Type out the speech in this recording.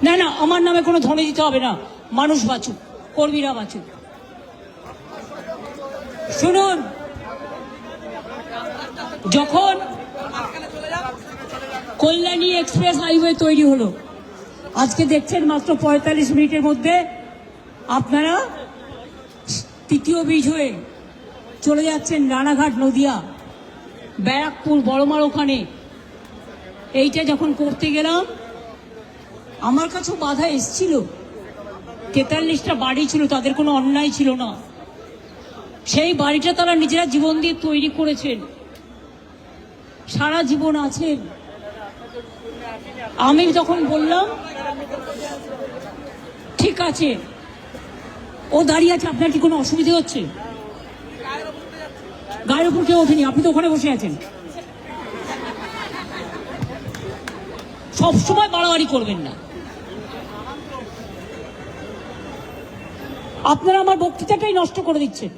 না না, আমার নামে কোনো ধ্বনি দিতে হবে না। মানুষ বাঁচুক, কর্মীরা বাঁচুক। শুনুন, যখন কল্যাণী এক্সপ্রেস হাইওয়ে তৈরি হলো, আজকে দেখছেন মাত্র 45 মিনিটের মধ্যে আপনারা তৃতীয় ব্রিজ হয়ে চলে যাচ্ছেন রানাঘাট, নদিয়া, ব্যারাকপুর, বড়মার ওখানে। এইটা যখন করতে গেলাম আমার কাছেও বাধা এসছিল। 43টা বাড়ি ছিল, তাদের কোনো অন্যায় ছিল না। সেই বাড়িটা তারা নিজেরা জীবন দিয়ে তৈরি করেছেন, সারা জীবন আছেন। আমি যখন বললাম ঠিক আছে, ও দাঁড়িয়ে আছে, আপনার কি কোনো অসুবিধা হচ্ছে? গায়ের উপর কেউ ওঠেনি, আপনি তো ওখানে বসে আছেন। সবসময় বাড়াবাড়ি করবেন না। আপনারা আমার বক্তৃতাটাই নষ্ট করে দিচ্ছেন।